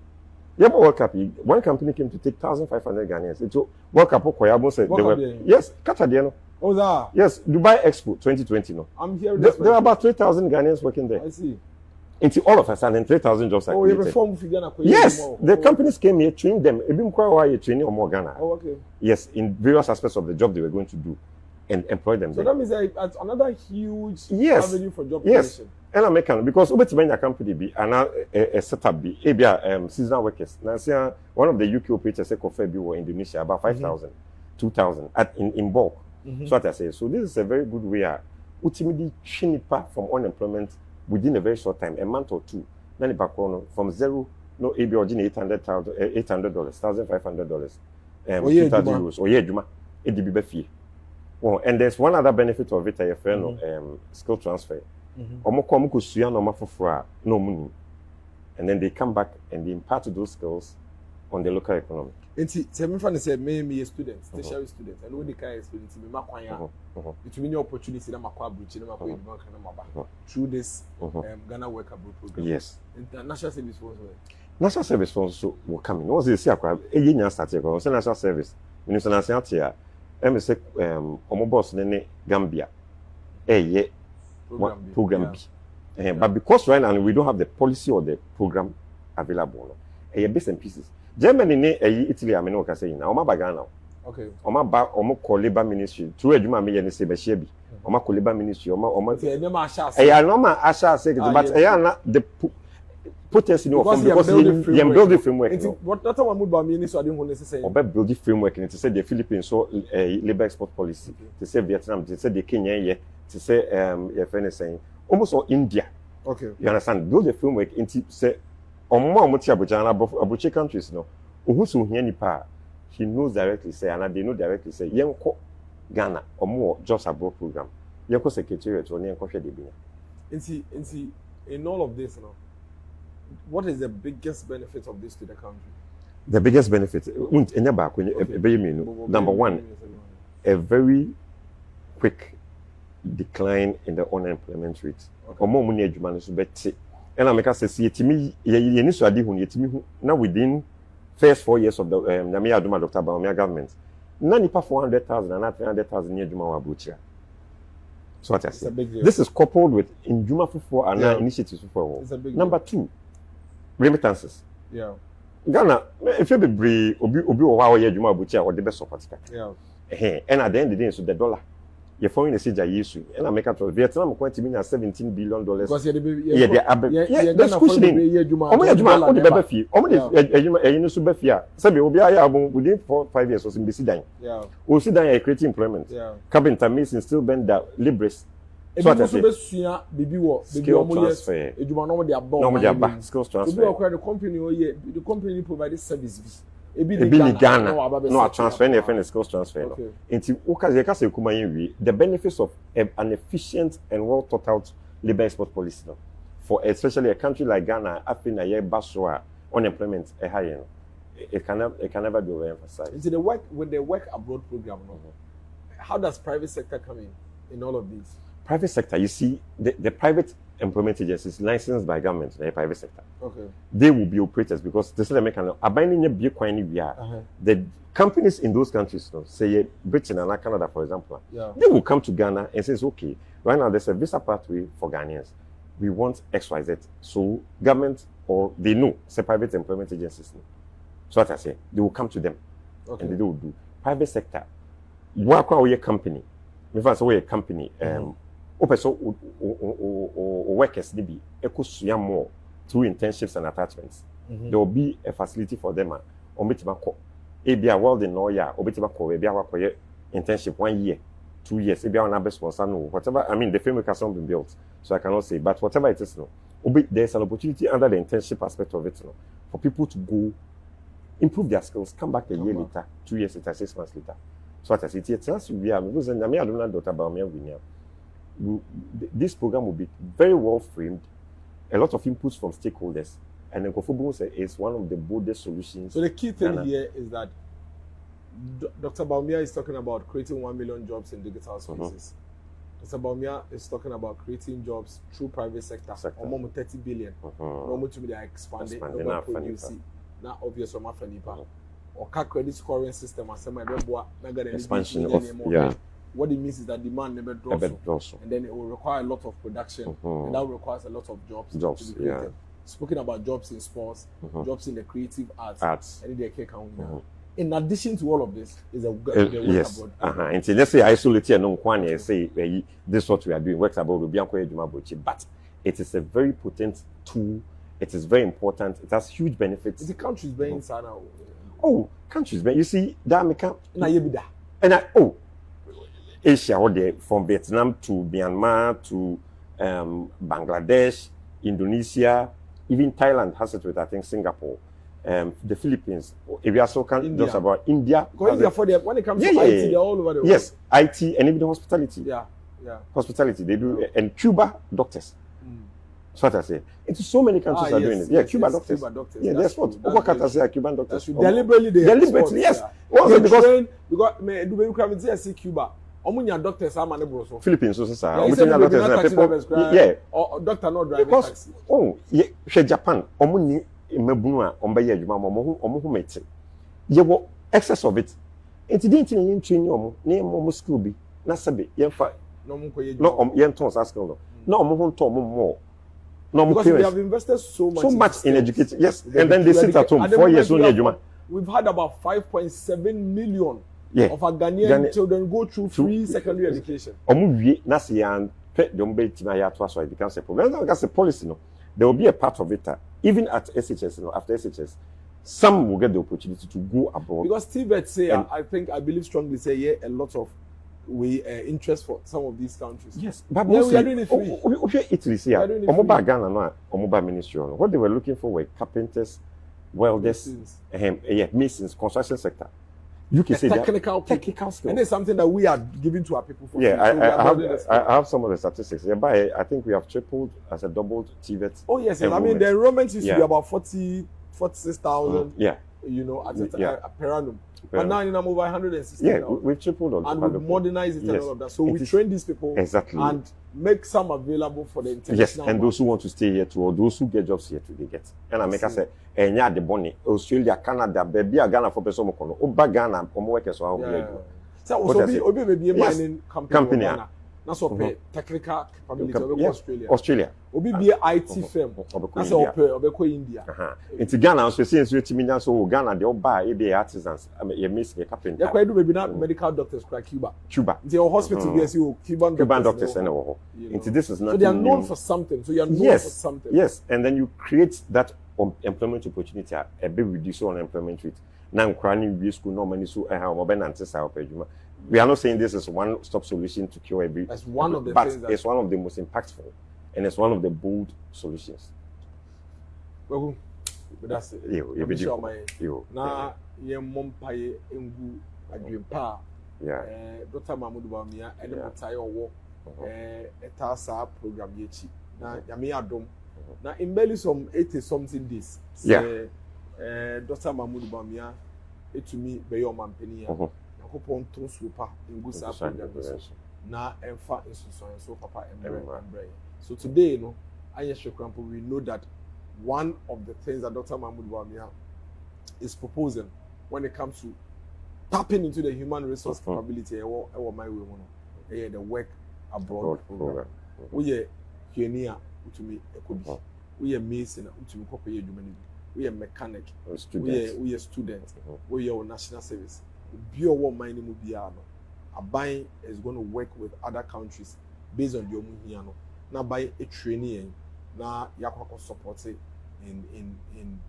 Yeah, but World Cup, one company came to take 1,500 Ghanaians. So World Cup Koyabo said they were yes, Qatar. Oh, that? Yes, Dubai Expo 2020. No, I'm here. There are about 3,000 Ghanaians working there. I see. Into all of us, and 3,000 jobs are created. Yes, the companies came here, trained them. Even quite training or more Ghana. Oh, okay. Yes, in various aspects of the job they were going to do, and employ them. So there. that means that's another huge avenue for job creation. Yes, and I make because Ubetibenya company be and a setup be seasonal workers. Now, one of the UK operators said Kofe be in Indonesia about 5,000, 2,000 in bulk. So what I say, so this is a very good way. Ultimately, chinipa from unemployment within a very short time, a month or two. Then from zero, no AB origin $800, $1,500, €2,000. Or yeah, Juma, it well, and there's one other benefit of it, skill transfer. No, and then they come back and they impart those skills on the local economy. And see, some say me a student, tertiary student, and when the kind of students be makwanya, it mean opportunity na makwa bruchi na makwa eduma kana maba through this Ghana Work Abroad program. Yes. International service force. National service force will come in. What's this here? Enya start here. National service. Minister Ashanti here. say omo boss ne Gambia. Program B. But because right now we don't have the policy or the program available, bits and pieces. Germany ne Italy amene o say na o ma baga na. Okay. O ma ba o mo call labor ministry through adwuma me ne se be hia bi. O ma call labor ministry o ma no ma asha. No ma asha say but na the potency no from because you build the framework. What that one move by me so I didn't want to say. O build the framework and to say the Philippines so labor export policy. To say Vietnam, to say the Kenya to say your friend is saying almost all India. Okay. You understand? Build the framework into say Abuche countries no. Ohusu hia nipa he knows directly say and they know directly say yenko Ghana omo jobs abroad program. Yenko secretariat or yenko hwe de bia. In all of this, you know, what is the biggest benefit of this to the country? The biggest benefit number one, a very quick decline in the unemployment rate. Omo money adwuma so beti. And I make us say now within first 4 years of the Namia Duma Dr. Baumia government, none for 400,000 and not 300,000 near Juma Wabucha. So what I say. This is coupled with in Juma for and initiatives for number two, remittances. Yeah. Ghana, if you be obi wow ye Juma Wabucha or the best support. Yeah. And at the end of the day, so the dollar. Your foreign exchange issue, and I make up for Vietnam going to mean $17 billion. Because that's cushioning. Within 4-5 years, was in Bisidan. Yeah, we see that creating employment. Yeah, carpenter, mason, still bend that libris. So what I say, skill transfer. Skills transfer. The company provides services. Ghana, no, a transfer, any skills transfer. Okay. The benefits of an efficient and well thought out labor export policy, no? For especially a country like Ghana, after a year Basra, unemployment a high, it can never be overemphasized. Into the work with the work abroad program, no? How does private sector come in all of this? Private sector, you see, the private employment agencies licensed by government in the private sector. Okay. They will be operators because this is the mechanism. The companies in those countries, say Britain and Canada, for example, they will come to Ghana and say, okay, right now there's a visa pathway for Ghanaians. We want XYZ. So government or they know, say private employment agencies. So what I say, they will come to them and they will do. Private sector, work with a company. If I say a company, workers maybe more through internships and attachments. There will be a facility for them. Well, the internship 1 year, 2 years. Whatever. I mean, the framework has not been built, so I cannot say. But whatever it is, there's an opportunity under the internship aspect of it, for people to go improve their skills, come back a year later, 2 years later, 6 months later. So what I say, this program will be very well framed, a lot of inputs from stakeholders, And then Kofubu say it's one of the boldest solutions. So the key thing here is that Dr. Baumia is talking about creating 1 million jobs in digital spaces. Dr. Baumia is talking about creating jobs through private sector. Almost 30 billion. Almost to be expanding. Not obvious from Afanipa. Or credit scoring system as expansion of what it means is that demand never drops, and then it will require a lot of production, and that requires a lot of jobs to be created. Speaking about jobs in sports, jobs in the creative arts. And they can in addition to all of this, is a yes. And let's say isolate and no say this is what we are doing. Works about but it is a very potent tool. It is very important. It has huge benefits. The country's being oh, countries, but you see that and Asia, from Vietnam to Myanmar to Bangladesh, Indonesia, even Thailand has it with, I think, Singapore, the Philippines. If you are so just about India. When it comes to IT, they're all over the world. Yes, IT and even hospitality. Yeah. Hospitality, they do, and Cuba doctors. That's what I say. It's so many countries are doing it. Yeah, Cuba doctors. Yeah, that's what. What say Cuban doctors? Deliberately, yes. Also because me Cuba. Doctors are manable. Philippines also doctors. Yeah. Or doctor not driving taxi. Oh, yeah. Japan. Omuni mebunua ombaye adwuma omo hu mete. Ye wo excess of it. Enti dey tin yen train omo na omo school bi na sabe yen fa no mo koye no yen ton sa skill no. Na omo hu ton omo more. No, because we have invested so much in education. Yes, and then they sit at home 4 years only. We've had about 5.7 million of our Ghanaian children go through free secondary education. It becomes a problem. That's a policy. No, there will be a part of it. Even at SHS, after SHS, some will get the opportunity to go abroad. Because Tibet say, I believe strongly say, a lot of interest for some of these countries. Yes, but we are doing it free. Italy say, Ghana, Omoba Ministry, what they were looking for were carpenters, welders, masons, construction sector. You can say technical skills, and it's something that we are giving to our people for free. I have some of the statistics. Yeah, but I think we have tripled as a doubled TVET. Oh yes, I mean the enrollment used to be about 46,000. You know, per annum. But now in over 160. Yeah, we've tripled on. And we've modernized it and all of that. So we train these people and make some available for the international. Yes, and those who want to stay here too, or those who get jobs here too, they get. And I make us say, "Enya de boni, Australia, Canada, baby, Ghana for person mokono. Oba Ghana, omo workers so how so obi be a mining company. That's what technical capability Australia. Obi be IT firm. That's what India. Into Ghana, so since you timinya so Ghana they all buy be artisans. I mean, you miss the carpenter. Yeah, quite do maybe not medical doctors like Cuba. The hospital yes, you Cuban doctors and into this is not. So they are known for something. So you are known for something. Yes, and then you create that employment opportunity. A bit reduce unemployment rate. Now, crying school no money so we are not saying this is one-stop solution to cure every. That's one of the but things it's one of the most impactful, and it's one of the bold solutions. Well, that's it. Now, mom pay engu adwempa. Yeah. Dr. Mahmoud Bawumia and the entire war. Etasa program yechi. Na yami adom. Na in belly some 80-something days. Dr. Mahmoud Bawumia, to me be your man penny. Kupon to super in good program na emfa institution so papa embre. So today, you know, we know that one of the things that Dr. Mahmoud Bawumia is proposing when it comes to tapping into the human resource capability or my way the work abroad program. We are Kenya to me ekobi. We are mason to me kokoye adwumani. We are mechanic. We are students. We are national service. Bio mining mubiano. A buy is going to work with other countries based on the omuhiano. Now buy a training. Now yakwa support it in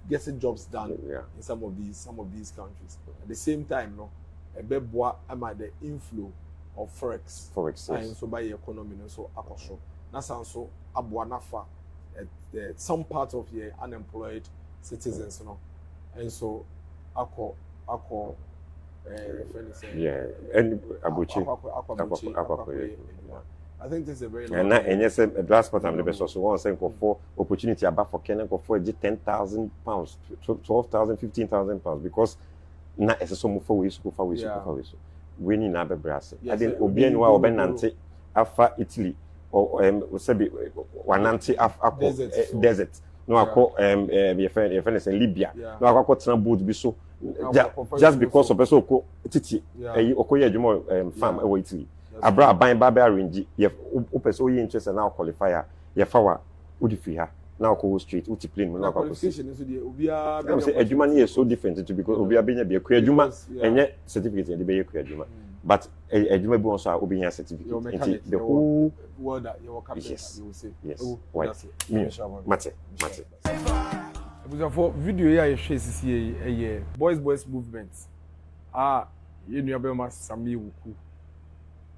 getting jobs done in some of these countries. At the same time, no, a beboa am at the inflow of forex. And so by economy and so akosho. That's also abuanafa at some part of the unemployed citizens, you know. And so and Abuchi. I think this is a very and yes, last part I'm the best also one saying for opportunity about for Kenya for 10,000 pounds, 12,000, 15,000 pounds because na as so move for we school for we so we need na be brass. I didn't obi anwa obenante afa Italy or sabi wanante afa desert. No akọ your friend is in Libya. No akọ tena boat bi so just because of person ko titi okoye adwuma farm e Italy. Abra ban ba be arrange ye person we interest na qualifier ye fawa odi free ha na ko street uti plane na ko qualification so dey obi a be say adwuma na is so different to because obi a be nya be akua adwuma enye certificate dey be akua adwuma but adwuma bi won so a obi nya certificate the whole world that you work you will say yes why mate because for video here you share sisi boys movement you know be ma Sami Wuku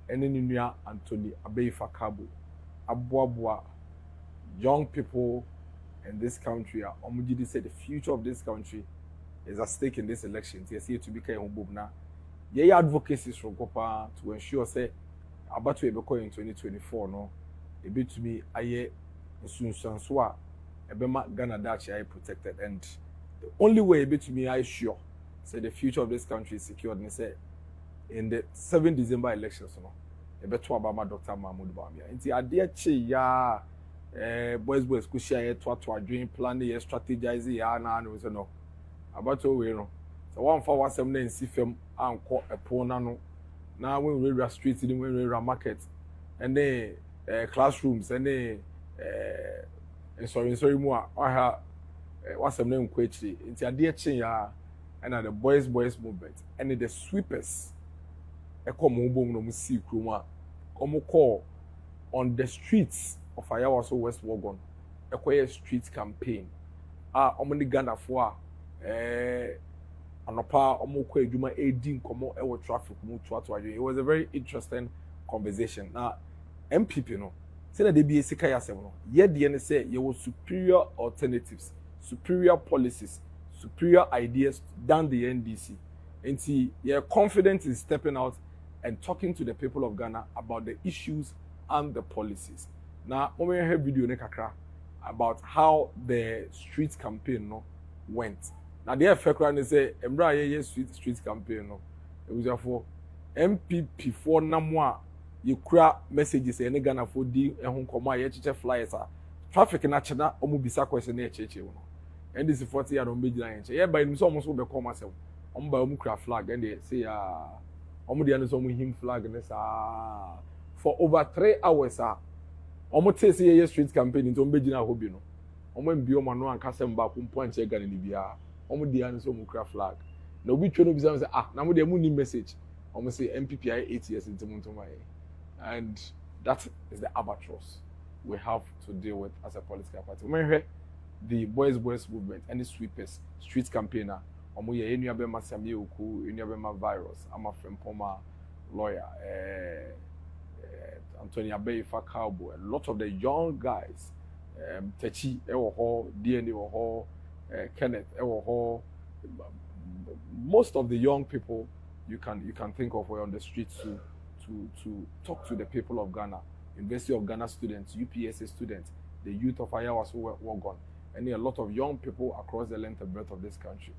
ene ni nua Anthony Abeifa Kabo aboaboa young people in this country omugidi said the future of this country is at stake in this election. Yes, here to be kind of na ye advocacy from Kopa to ensure say about to be in 2024 no a bit to me aye sunsanso a ebema Ghana Dutch are protected and the only way a bit to me I sure say the future of this country is secured and say in the 7 December elections no e beto abama Dr. Mahmoud Bawumia nti ade che ya boys ku share to adwin plan ye strategize ya na no so no abato we no so one for wasem na nsi fam anko epo na no na when we run street ni when we run market and then classrooms and then sorry mu a ha wasem na nko echi nti ade che ya and the boys movement and the sweepers come home no see kroma call on the streets of Ayawaso West Wagon a street campaign omni Ghana for anopa omukọ edwuma edi nkomo ewo traffic mu to it was a very interesting conversation now MPP no say that they be esika yasem no ye de ne say ye was superior alternatives superior policies superior ideas than the NDC and see you're confident in stepping out and talking to the people of Ghana about the issues and the policies. Now, we have video nekakra about how the street campaign no went. Now, the effect is say, "Embra ye street campaign no." It was for MPP for namwa you cra messages any Ghana for di ehun koma ye chiche flyers traffic na chena omu bisa question na cheche no. And this is 40 year on be giant. Yeah, by him so almost will become myself. By omu cra flag and they say omu dey so him flag and for over 3 hours omu say say street campaign into omu gina hobi no omu mbio ma no anka sem ba kumpo anche Ghana ni bia omu dey so omu cra flag na obi twe no bisa say na mo dey mu ni message omu say MPP 8 years into muntomai and that is the albatross we have to deal with as a political party. The boys movement and the sweepers street campaigner omo ye enua be Sami Wuku enua be virus ama frempoma lawyer Anthony Abeifa Kabo a lot of the young guys Techi ewo ho DNA ewo ho Kenneth ewo ho most of the young people you can think of were on the streets to talk to the people of Ghana, University of Ghana students, UPSA students, the youth of Ayawaso Wagon, and a lot of young people across the length and breadth of this country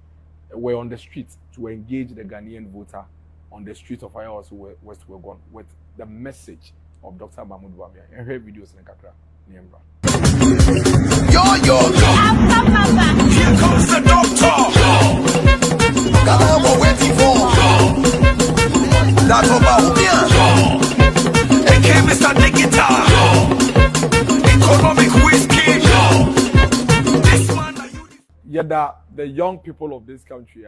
were on the streets to engage the Ghanaian voter on the streets of Ayawaso West Wagon with the message of Dr. Mahmoud Bawumia. And her videos in Kakra, Niembra. Yo! Here comes the doctor! Ghana, we're waiting for! That's about AK Mr. Digital Economic Whiskey This man Yada the young people of this country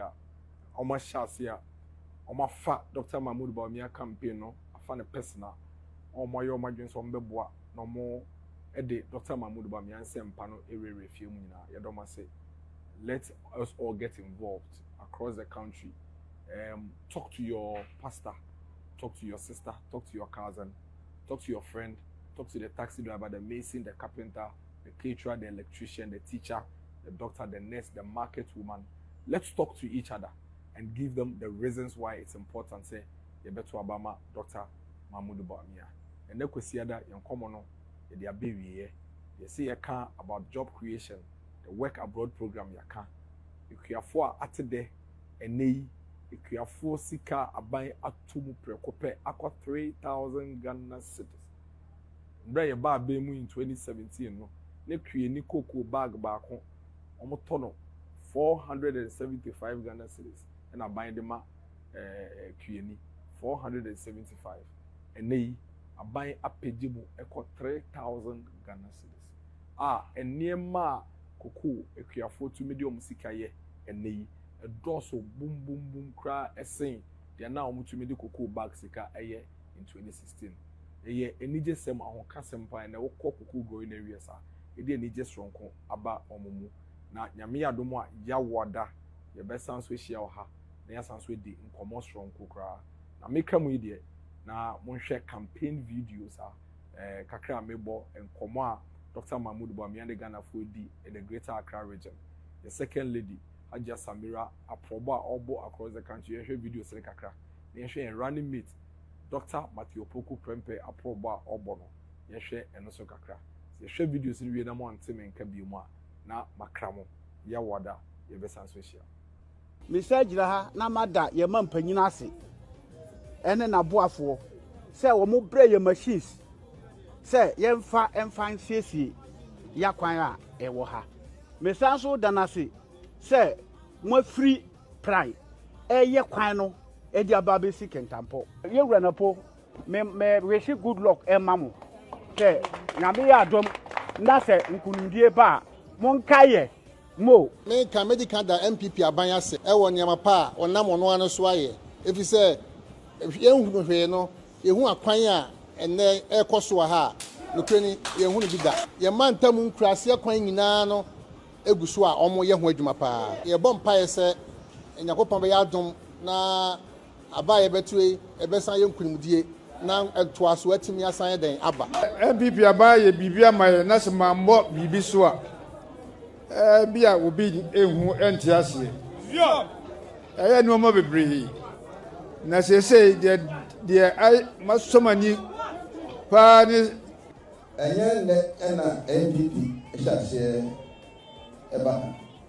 Oma Shasia Oma Fa Dr. Mahmoud Bawumia campaign no afan personal Oma yo madwen so mbeboa no mo ede Dr. Mahmoud Bawumia nsempa no ewere fie mu nyina yadoma say let us all get involved across the country. Talk to your pastor, talk to your sister, talk to your cousin, talk to your friend, talk to the taxi driver, the mason, the carpenter, the caterer, the electrician, the teacher, the doctor, the nurse, the market woman. Let's talk to each other and give them the reasons why it's important. Say, you better Obama, Dr. Mahmoud Bawumia. and ne kwesiada yen komo no ye dia bewie ye say yeka about job creation, the work abroad program yaka ekuafo a atede enei ekuafo sika aban atumu prekope akwa 3,000 Ghana cedis mbra ye ba mu in 2017 no ne kue ni cocoa bag baako omoto no 475 Ghana cedis and aban de ma kue ni 475 enei aban apegimu eko 3,000 Ghana cedis eniema cocoa ekuafo tu medium sika ye enei edoso boom boom boom kra esen dia na omutu medi cocoa bag sika eye in 2016 eye enije sem ahoka sempa na wokọ cocoa growing area sa edi enije stronko aba omumu na nyame adomo a ya woda ye besan so hia ha na ya san so edi nkomo stronko kra na meka mu ide na monhwe campaign videos kakra mebo nkomo a Dr. Mahmoud Bamiande Ghana for di in the Greater Accra region. The second lady Haja Samira aproba obo across the country. You share videos like kakra. You share running mate Dr. Matthew Poku Prempe aproba obo no. You share enoso kakra. You share videos in Vietnam and team in Kabiuma na makramo ya wada ye besan social. Message ha na mada ye man panyina ase. Ene na boafo. Say wo mo bre ye machines. Say yemfa nsiesie ya kwan a ewo ha. Mesan so danase say mo free pride eye kwan no e di ababe si kentampo. Ye wura na po me wish good luck e mamu. Say nyame ya adom na say nkunundie ba mo nkaye mo me kan medical da MPP aban ase e wo nyama pa onam ono anu so aye efi say ye hu hwe no ye hu akwan a ene ekoso ha nokweni ye hu ni bida ye mantam nkurase akwan nyina no eguso a omo ye hu adwuma pa ye bom pa ye se enyakopon be ya dom na abaye betue ebesan ye nkunimdie na eto aso atimi asan den aba MPP abaye bibia maye na se mambo bibi so a bia obi ehu enti ase eye no mo bebre na se de ai masomani pa ni enye ne na MPP ehase eba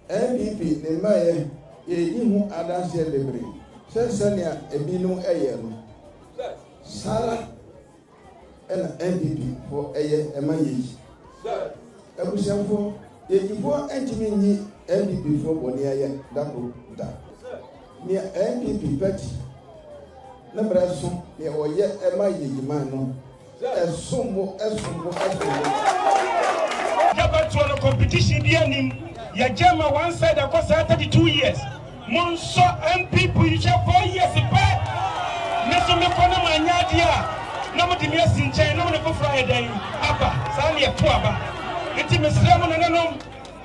MPP ne maye eyihu adanse bebre sesania ebinu eye no sara ena MPP for eye emaye ebusemfo eyibo entimi nyi MPP for boni eye dako da ni MPP party na braso ni oye emaye yima no esumbo Developmental no competition bi anim ya jama one side across 32 years monso MPP you 4 years back neso me kono manya dia na mo dimi asinche na mo ne fofra edan aba sa ne eto aba enti mesremo no nanom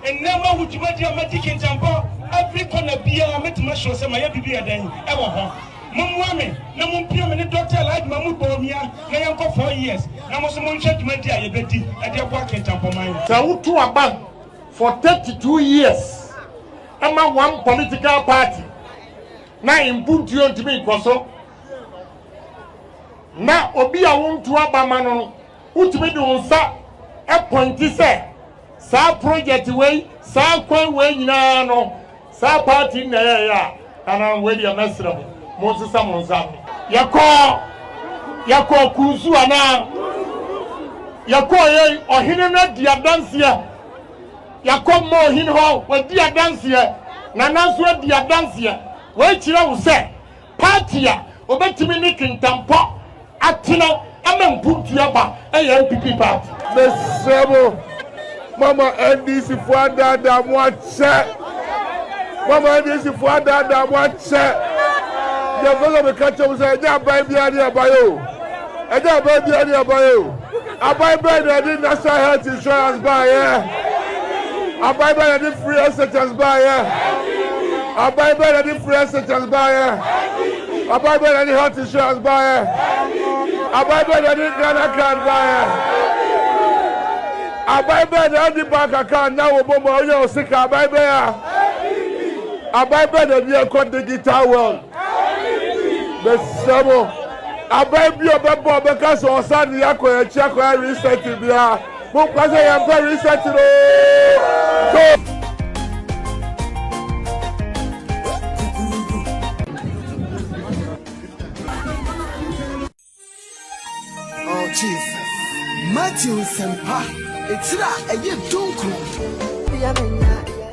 enema wuduma dia magic entampo every corner bia metima show se ma ya bibi edan e wo ho Mumwame, na mumpia me Dr. Like Mahmoud Bamiande na yanko 4 years. Na mo so mo nhwe dwumadi a yebedi e de kwa kentampo man. Sa wutu aban for 32 years. Ama one political party. Na impuntu ontimi ikoso. Na obi a wontu abama no utimi de wonsa e pointi se sa project wey sa kwan wey nyina no sa party na ya ana we dia mesra Monsisa monza yako kuzu ana yako ye ohine na dia dansia yako mo ohine ho we dia dansia na nanso dia dansia we kire wo se party a obetimi ni kintampo atena ama mpuntu aba e MPP party Mesebo mama NDC fo dada mo ache mama NDC fo dada mo ache Developmental culture say eja buy bia ni abayo. Eja buy bia ni abayo. Abai buy the national health insurance buy Abai buy the free assistance buy Abai buy the free assistance buy Abai buy the health insurance buy Abai buy the Ghana card buy Abai buy the bank account now obomo oyo sika abai buy the digital world. Besamo abai bi obebo obeka so osani yakoya chi akoya reset bia mo kwase yam pa reset ro so Oh Jesus, Matthew Sempa, it's that a year too cool.